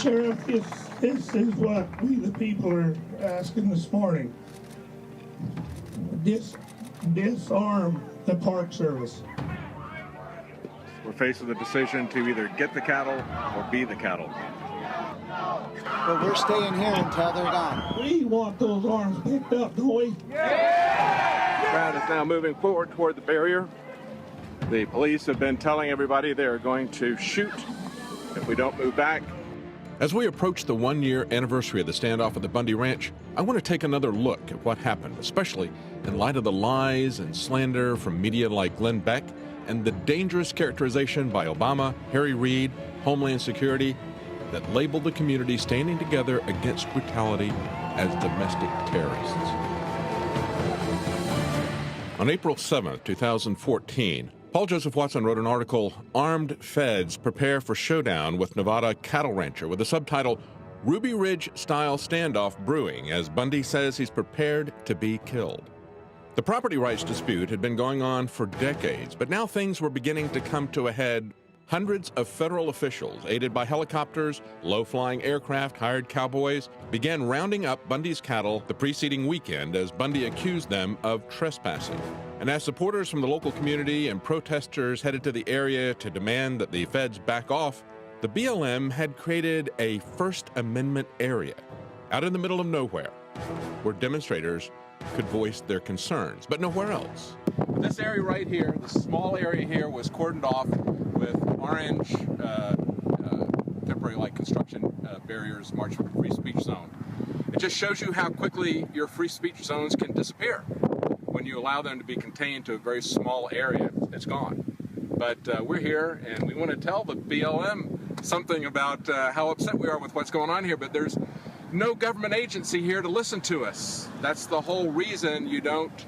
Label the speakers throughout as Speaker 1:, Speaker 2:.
Speaker 1: Sheriff, this is what we the people are asking this morning. Disarm the Park Service.
Speaker 2: We're faced with a decision to either get the cattle or be the cattle.
Speaker 3: But we're staying here until they're gone.
Speaker 1: We want those arms picked up, don't we?
Speaker 2: The crowd is now moving forward toward the barrier. The police have been telling everybody they are going to shoot if we don't move back.
Speaker 4: As we approach the one-year anniversary of the standoff at the Bundy Ranch, I want to take another look at what happened, especially in light of the lies and slander from media like Glenn Beck and the dangerous characterization by Obama, Harry Reid, Homeland Security, that labeled the community standing together against brutality as domestic terrorists. On April 7, 2014, Paul Joseph Watson wrote an article, Armed Feds Prepare for Showdown with Nevada Cattle Rancher, with the subtitle, Ruby Ridge-Style Standoff Brewing, as Bundy says he's prepared to be killed. The property rights dispute had been going on for decades, but now things were beginning to come to a head. Hundreds of federal officials, aided by helicopters, low-flying aircraft, hired cowboys, began rounding up Bundy's cattle the preceding weekend as Bundy accused them of trespassing. And as supporters from the local community and protesters headed to the area to demand that the feds back off, the BLM had created a First Amendment area out in the middle of nowhere where demonstrators could voice their concerns, but nowhere else.
Speaker 5: This area right here, this small area here, was cordoned off with orange temporary light construction barriers marked for the free speech zone. It just shows you how quickly your free speech zones can disappear. When you allow them to be contained to a very small area, it's gone. But we're here and we want to tell the BLM something about how upset we are with what's going on here, but there's no government agency here to listen to us. That's the whole reason you don't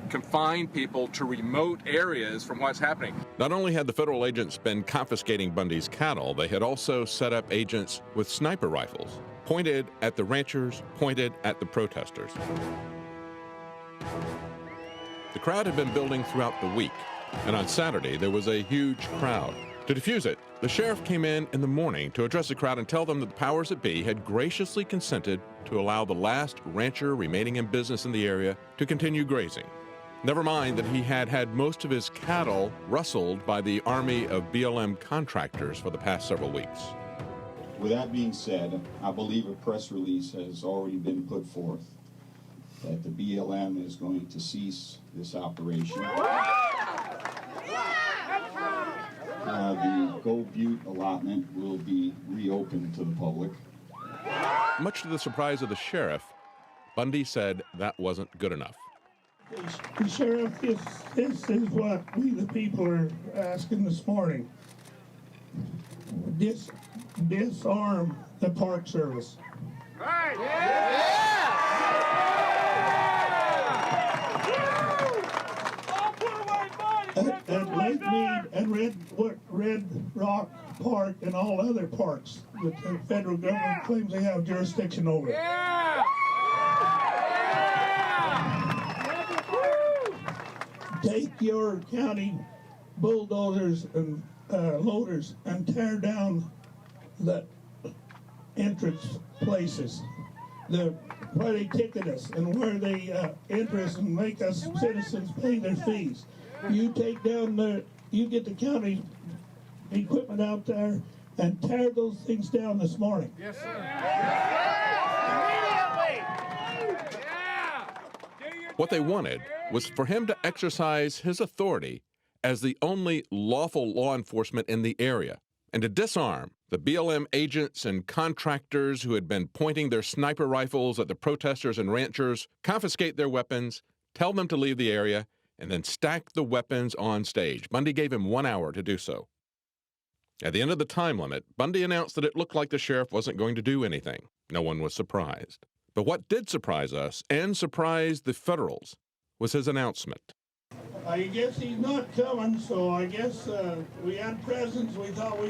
Speaker 5: confine people to remote areas from what's happening.
Speaker 4: Not only had the federal agents been confiscating Bundy's cattle, they had also set up agents with sniper rifles, pointed at the ranchers, pointed at the protesters. The crowd had been building throughout the week, and on Saturday there was a huge crowd. To defuse it, the sheriff came in the morning to address the crowd and tell them that the powers that be had graciously consented to allow the last rancher remaining in business in the area to continue grazing. Never mind that he had had most of his cattle rustled by the army of BLM contractors for the past several weeks.
Speaker 6: With that being said, I believe a press release has already been put forth that the BLM is going to cease this operation. The Gold Butte allotment will be reopened to the public.
Speaker 4: Much to the surprise of the sheriff, Bundy said that wasn't good enough.
Speaker 1: Sheriff, this is what we the people are asking this morning. Disarm the Park Service.
Speaker 7: Right.
Speaker 1: At Lake Mead and Red Rock Park and all other parks that the federal government claims they have jurisdiction over.
Speaker 7: Yeah.
Speaker 1: Take your county bulldozers and loaders and tear down the entrance places, where they ticket us and where they enter us and make us citizens pay their fees. You take down you get the county equipment out there and tear those things down this morning.
Speaker 7: Yes, sir.
Speaker 4: What they wanted was for him to exercise his authority as the only lawful law enforcement in the area and to disarm the BLM agents and contractors who had been pointing their sniper rifles at the protesters and ranchers, confiscate their weapons, tell them to leave the area, and then stack the weapons on stage. Bundy gave him 1 hour to do so. At the end of the time limit, Bundy announced that it looked like the sheriff wasn't going to do anything. No one was surprised. But what did surprise us, and surprise the Federals, was his announcement.
Speaker 1: I guess he's not coming, so I guess we had presents. We thought we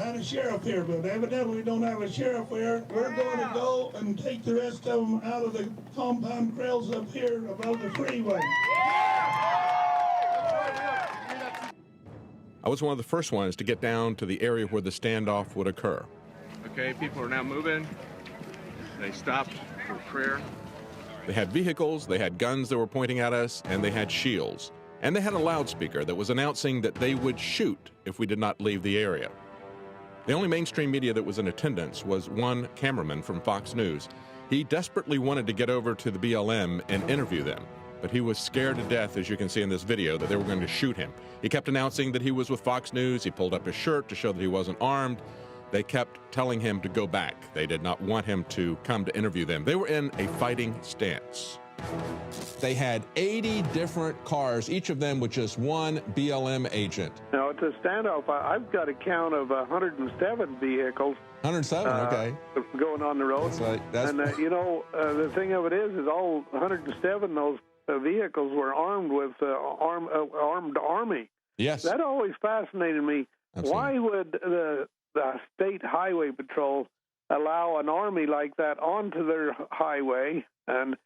Speaker 1: had a sheriff here, but evidently we don't have a sheriff here. We're going to go and take the rest of them out of the compound trails up here above the freeway.
Speaker 4: I was one of the first ones to get down to the area where the standoff would occur.
Speaker 2: Okay, people are now moving. They stopped for prayer.
Speaker 4: They had vehicles, they had guns that were pointing at us, and they had shields. And they had a loudspeaker that was announcing that they would shoot if we did not leave the area. The only mainstream media that was in attendance was one cameraman from Fox News. He desperately wanted to get over to the BLM and interview them, but he was scared to death, as you can see in this video, that they were going to shoot him. He kept announcing that he was with Fox News. He pulled up his shirt to show that he wasn't armed. They kept telling him to go back. They did not want him to come to interview them. They were in a fighting stance. They had 80 different cars, each of them with just one BLM agent.
Speaker 7: Now, it's a standoff. I've got a count of 107 vehicles.
Speaker 4: 107, okay.
Speaker 7: Going on the road.
Speaker 4: That's
Speaker 7: And, you know, the thing of it is all 107 those vehicles were armed with armed army.
Speaker 4: Yes.
Speaker 7: That always fascinated me.
Speaker 4: Absolutely.
Speaker 7: Why would the State Highway Patrol allow an army like that onto their highway? And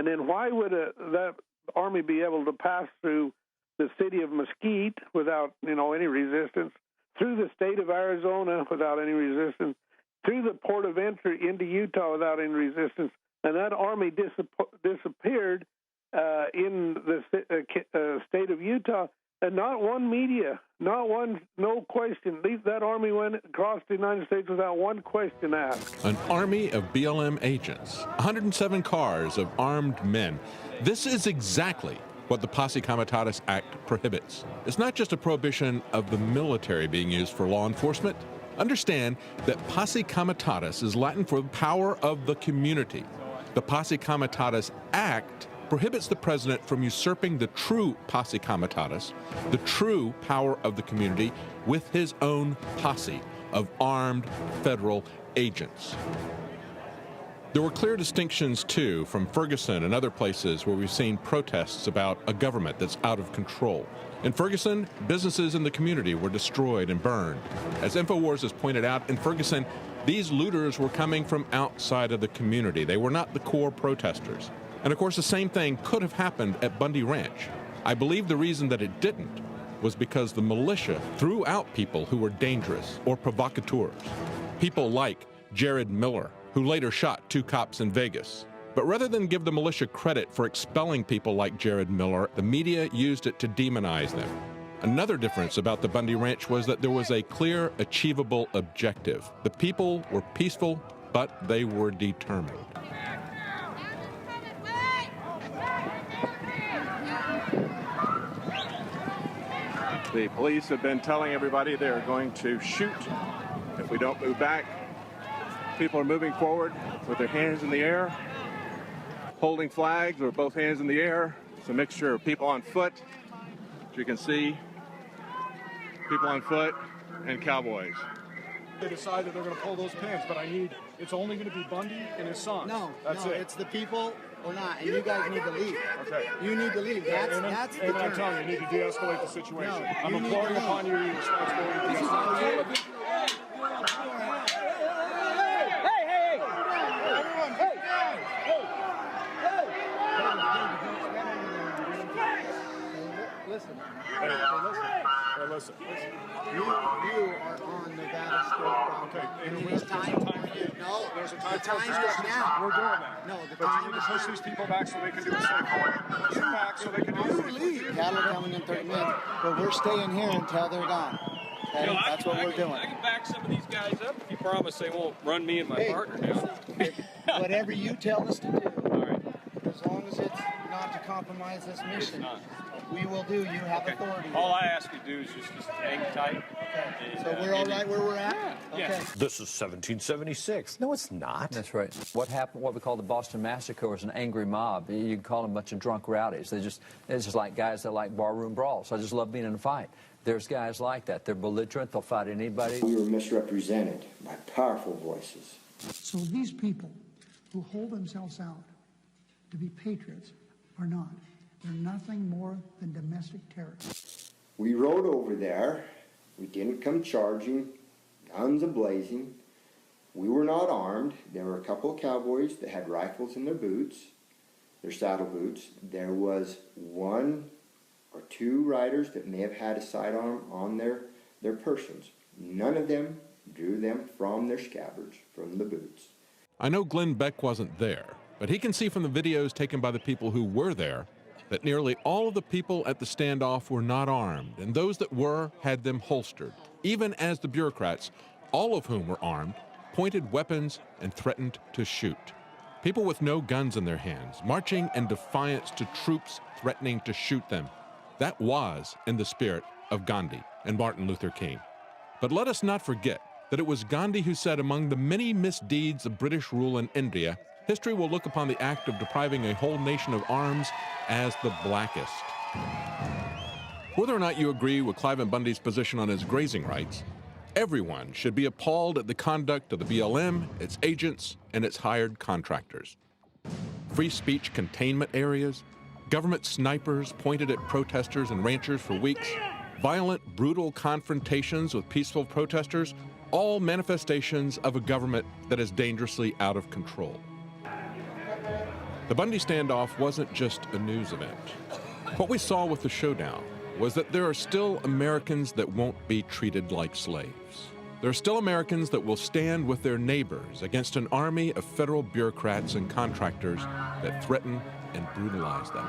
Speaker 7: then why would that army be able to pass through the city of Mesquite without, you know, any resistance, through the state of Arizona without any resistance, through the port of entry into Utah without any resistance, and that army disappeared in the state of Utah, and not one media, no question. That army went across the United States without one question asked.
Speaker 4: An army of BLM agents, 107 cars of armed men. This is exactly what the Posse Comitatus Act prohibits. It's not just a prohibition of the military being used for law enforcement. Understand that Posse Comitatus is Latin for power of the community. The Posse Comitatus Act prohibits the president from usurping the true Posse Comitatus, the true power of the community, with his own posse of armed federal agents. There were clear distinctions, too, from Ferguson and other places where we've seen protests about a government that's out of control. In Ferguson, businesses in the community were destroyed and burned. As InfoWars has pointed out, in Ferguson, these looters were coming from outside of the community. They were not the core protesters. And of course, the same thing could have happened at Bundy Ranch. I believe the reason that it didn't was because the militia threw out people who were dangerous or provocateurs. People like Jared Miller, who later shot 2 cops in Vegas. But rather than give the militia credit for expelling people like Jared Miller, the media used it to demonize them. Another difference about the Bundy Ranch was that there was a clear, achievable objective. The people were peaceful, but they were determined.
Speaker 2: The police have been telling everybody they're going to shoot if we don't move back. People are moving forward with their hands in the air, holding flags with both hands in the air. It's a mixture of people on foot, as you can see, people on foot, and cowboys.
Speaker 8: They decided they're going to pull those pins, but it's only going to be Bundy and his son.
Speaker 3: No,
Speaker 8: That's it.
Speaker 3: It's the people or not, and you guys need to leave.
Speaker 8: Okay.
Speaker 3: You need to leave. That's the
Speaker 8: and I'm
Speaker 3: term.
Speaker 8: telling you, you need to de-escalate the situation.
Speaker 3: No,
Speaker 8: I'm
Speaker 3: you need
Speaker 8: imploring
Speaker 3: to
Speaker 8: upon you your responsibility to
Speaker 3: This is
Speaker 8: de-escalate.
Speaker 3: all you. Listen.
Speaker 8: Hey, listen.
Speaker 3: You are on Nevada State property.
Speaker 8: Okay,
Speaker 3: And it's time for you. No,
Speaker 8: There's a
Speaker 3: the
Speaker 8: time
Speaker 3: time
Speaker 8: for
Speaker 3: is now.
Speaker 8: We're doing that.
Speaker 3: No, the
Speaker 8: but
Speaker 3: time
Speaker 8: you need
Speaker 3: is
Speaker 8: to push
Speaker 3: now.
Speaker 8: these people back so they can do it safely. Push them back so they can do it
Speaker 3: You
Speaker 8: safely.
Speaker 3: leave. Cattle are coming in 30 minutes, but we're staying here until they're gone. Okay? That's what we're doing.
Speaker 9: I can back some of these guys up if you promise they won't run me and my partner down.
Speaker 3: Whatever you tell us to do,
Speaker 9: All right.
Speaker 3: as long as it's not to compromise this mission,
Speaker 9: not.
Speaker 3: we will do. You have authority.
Speaker 9: All I ask you to do is just hang tight. And,
Speaker 3: So we're all right where we're at? Okay.
Speaker 9: Yes.
Speaker 10: This is 1776. No, it's not.
Speaker 11: That's right. What happened? What we call the Boston Massacre was an angry mob. You can call them a bunch of drunk rowdies. It's just like guys that like barroom brawls. I just love being in a fight. There's guys like that. They're belligerent. They'll fight anybody.
Speaker 12: We were misrepresented by powerful voices.
Speaker 13: So these people who hold themselves out to be patriots are not. They're nothing more than domestic terrorists.
Speaker 12: We rode over there. We didn't come charging, guns a-blazing. We were not armed. There were a couple of cowboys that had rifles in their boots, their saddle boots. There was 1 or 2 riders that may have had a sidearm on their persons. None of them drew them from their scabbards, from the boots.
Speaker 4: I know Glenn Beck wasn't there, but he can see from the videos taken by the people who were there that nearly all of the people at the standoff were not armed, and those that were had them holstered, even as the bureaucrats, all of whom were armed, pointed weapons and threatened to shoot. People with no guns in their hands, marching in defiance to troops threatening to shoot them. That was in the spirit of Gandhi and Martin Luther King. But let us not forget that it was Gandhi who said, among the many misdeeds of British rule in India, history will look upon the act of depriving a whole nation of arms as the blackest. Whether or not you agree with Cliven Bundy's position on his grazing rights, everyone should be appalled at the conduct of the BLM, its agents, and its hired contractors. Free speech containment areas, government snipers pointed at protesters and ranchers for weeks, violent, brutal confrontations with peaceful protesters, all manifestations of a government that is dangerously out of control. The Bundy Standoff wasn't just a news event. What we saw with the showdown was that there are still Americans that won't be treated like slaves. There are still Americans that will stand with their neighbors against an army of federal bureaucrats and contractors that threaten and brutalize them.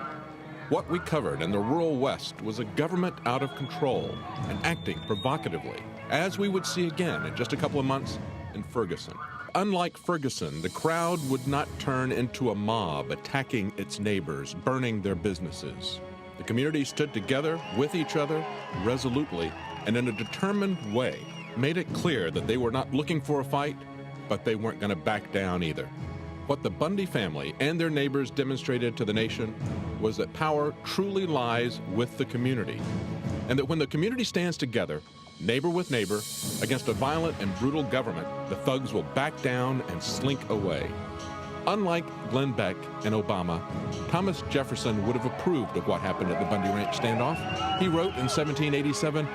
Speaker 4: What we covered in the rural West was a government out of control and acting provocatively, as we would see again in just a couple of months in Ferguson. Unlike Ferguson, the crowd would not turn into a mob attacking its neighbors, burning their businesses. The community stood together with each other resolutely and in a determined way made it clear that they were not looking for a fight, but they weren't going to back down either. What the Bundy family and their neighbors demonstrated to the nation was that power truly lies with the community, and that when the community stands together, neighbor with neighbor, against a violent and brutal government, the thugs will back down and slink away. Unlike Glenn Beck and Obama, Thomas Jefferson would have approved of what happened at the Bundy Ranch standoff. He wrote in 1787,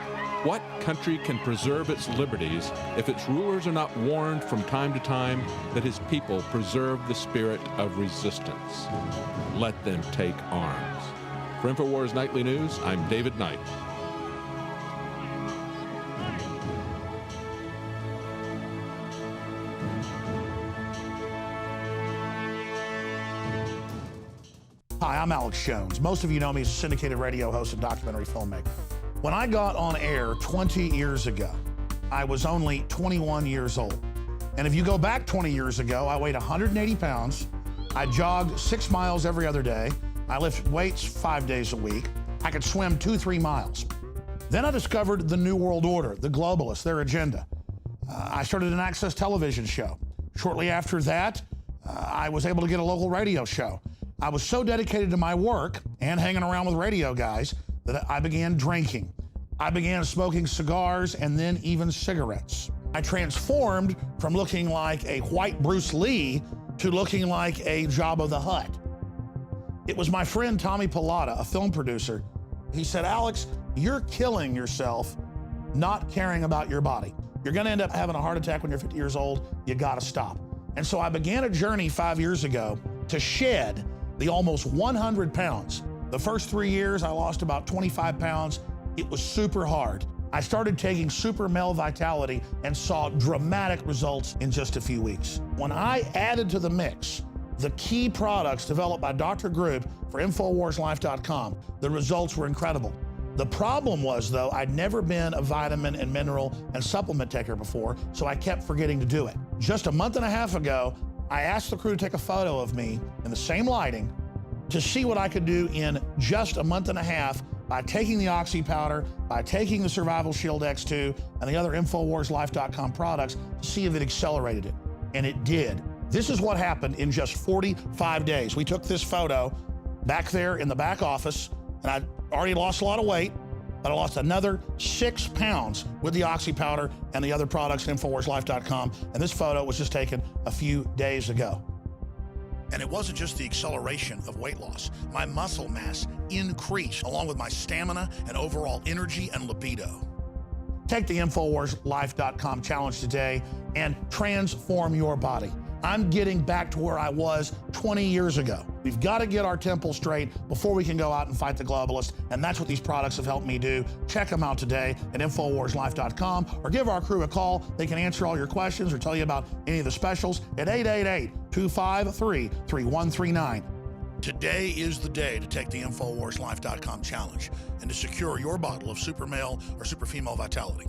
Speaker 4: "What country can preserve its liberties if its rulers are not warned from time to time that his people preserve the spirit of resistance? Let them take arms." For InfoWars Nightly News, I'm David Knight.
Speaker 14: Hi, I'm Alex Jones. Most of you know me as a syndicated radio host and documentary filmmaker. When I got on air 20 years ago, I was only 21 years old. And if you go back 20 years ago, I weighed 180 pounds. I jogged 6 miles every other day. I lifted weights 5 days a week. I could swim 2-3 miles. Then I discovered the New World Order, the globalists, their agenda. I started an access television show. Shortly after that, I was able to get a local radio show. I was so dedicated to my work and hanging around with radio guys that I began drinking. I began smoking cigars and then even cigarettes. I transformed from looking like a white Bruce Lee to looking like a Jabba the Hutt. It was my friend Tommy Pilata, a film producer. He said, "Alex, you're killing yourself not caring about your body. You're gonna end up having a heart attack when you're 50 years old. You gotta stop." And so I began a journey 5 years ago to shed the almost 100 pounds. The first 3 years, I lost about 25 pounds. It was super hard. I started taking Super Male Vitality and saw dramatic results in just a few weeks. When I added to the mix the key products developed by Dr. Group for InfoWarsLife.com, the results were incredible. The problem was, though, I'd never been a vitamin and mineral and supplement taker before, so I kept forgetting to do it. Just a month and a half ago, I asked the crew to take a photo of me in the same lighting to see what I could do in just a month and a half by taking the Oxy powder, by taking the Survival Shield X2 and the other InfoWarsLife.com products to see if it accelerated it. And it did. This is what happened in just 45 days. We took this photo back there in the back office, and I'd already lost a lot of weight, but I lost another 6 pounds with the Oxy powder and the other products at InfoWarsLife.com. And this photo was just taken a few days ago. And it wasn't just the acceleration of weight loss. My muscle mass increased, along with my stamina and overall energy and libido. Take the InfoWarsLife.com challenge today and transform your body. I'm getting back to where I was 20 years ago. We've got to get our temple straight before we can go out and fight the globalists, and that's what these products have helped me do. Check them out today at InfoWarsLife.com, or give our crew a call. They can answer all your questions or tell you about any of the specials at 888-253-3139. Today is the day to take the InfoWarsLife.com challenge and to secure your bottle of Super Male or Super Female Vitality.